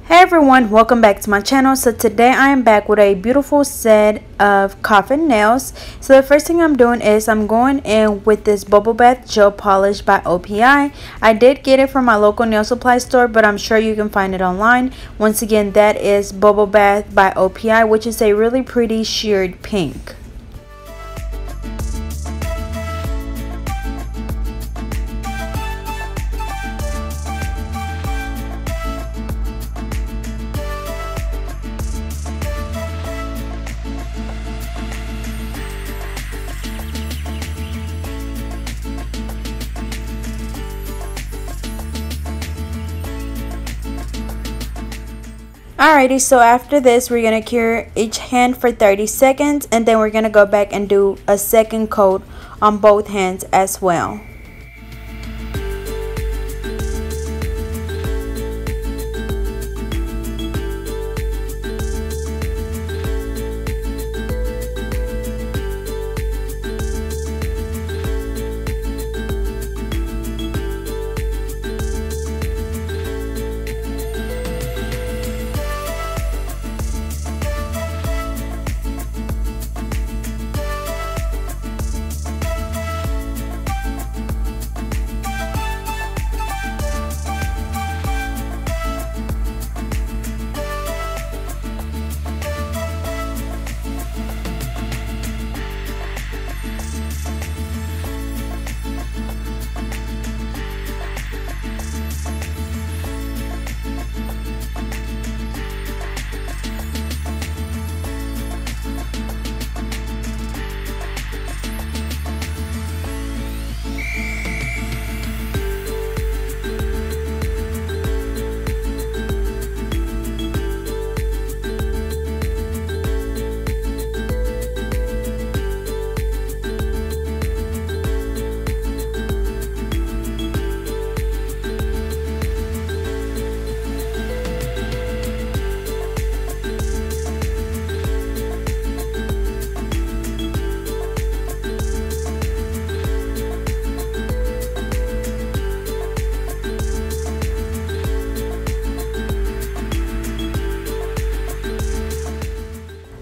Hey everyone, welcome back to my channel. So today I am back with a beautiful set of coffin nails. So the first thing I'm doing is I'm going in with this bubble bath gel polish by OPI. I did get it from my local nail supply store, but I'm sure you can find it online. Once again, that is bubble bath by OPI, which is a really pretty sheared pink. Alrighty, so after this we're going to cure each hand for 30 seconds and then we're going to go back and do a second coat on both hands as well.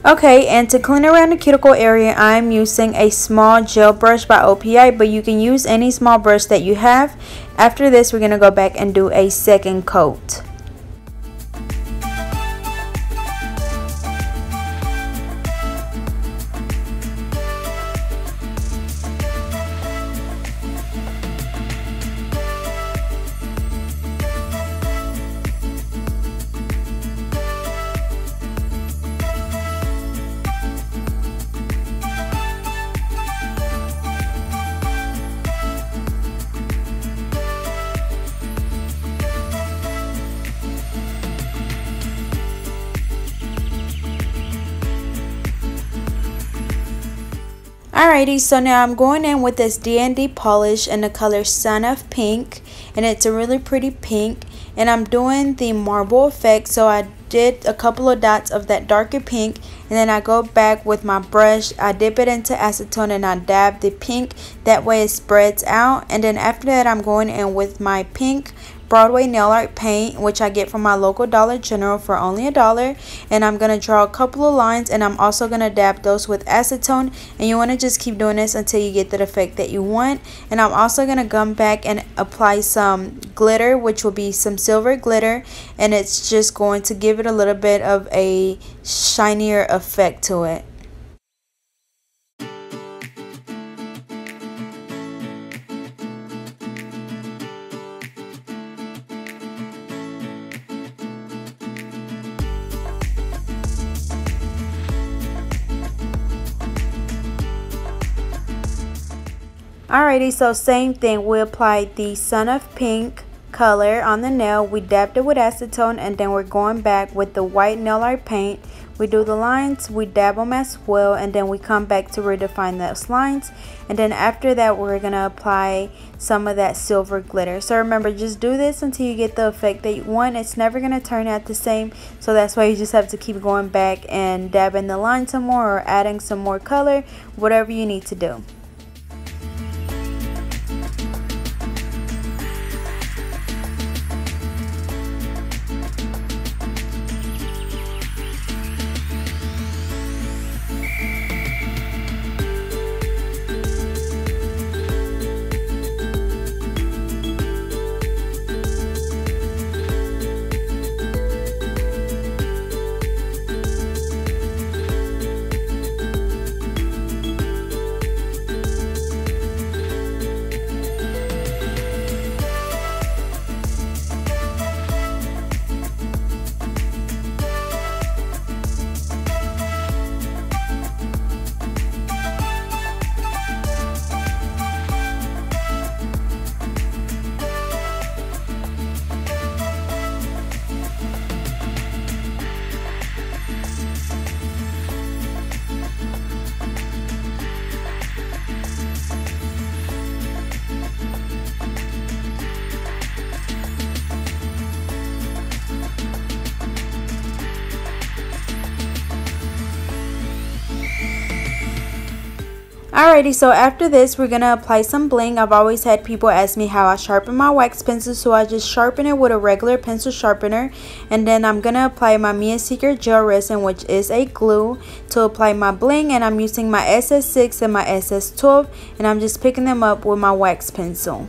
Okay, and to clean around the cuticle area, I'm using a small gel brush by OPI, but you can use any small brush that you have. After this, we're going to go back and do a second coat. Alrighty, so now I'm going in with this D&D polish in the color Sun of Pink, and it's a really pretty pink, and I'm doing the marble effect. So I did a couple of dots of that darker pink, and then I go back with my brush, I dip it into acetone and I dab the pink, that way it spreads out. And then after that I'm going in with my pink Broadway nail art paint, which I get from my local Dollar General for only $1, and I'm going to draw a couple of lines, and I'm also going to dab those with acetone, and you want to just keep doing this until you get the effect that you want. And I'm also going to come back and apply some glitter, which will be some silver glitter, and it's just going to give it a little bit of a shinier effect to it. Alrighty, so same thing, we applied the Sun of Pink color on the nail, we dabbed it with acetone, and then we're going back with the white nail art paint. We do the lines, we dab them as well, and then we come back to redefine those lines. And then after that we're going to apply some of that silver glitter. So remember, just do this until you get the effect that you want. It's never going to turn out the same, so that's why you just have to keep going back and dabbing the line some more or adding some more color, whatever you need to do. Alrighty, so after this we're going to apply some bling. I've always had people ask me how I sharpen my wax pencil, so I just sharpen it with a regular pencil sharpener. And then I'm going to apply my Mia Secret gel resin, which is a glue, to apply my bling. And I'm using my SS6 and my SS12, and I'm just picking them up with my wax pencil.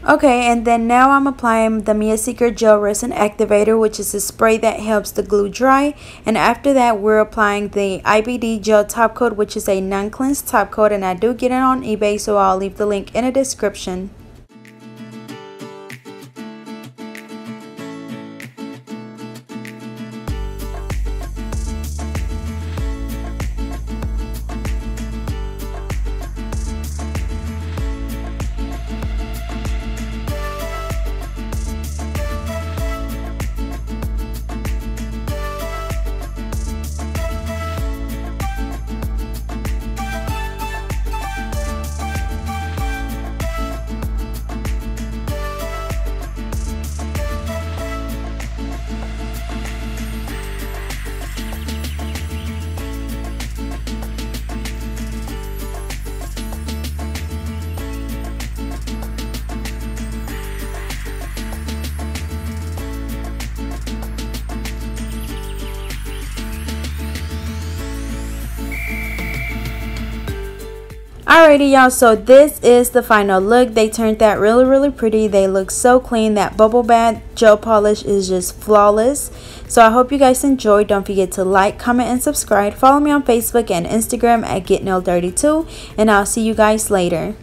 Okay, and then now I'm applying the Mia Secret Gel Resin Activator, which is a spray that helps the glue dry. And after that, we're applying the IBD Gel Top Coat, which is a non-cleanse top coat, and I do get it on eBay, so I'll leave the link in the description. Alrighty y'all, so this is the final look. They turned out really pretty. They look so clean. That bubble bath gel polish is just flawless. So I hope you guys enjoyed. Don't forget to like, comment, and subscribe. Follow me on Facebook and Instagram at GetNailed32, and I'll see you guys later.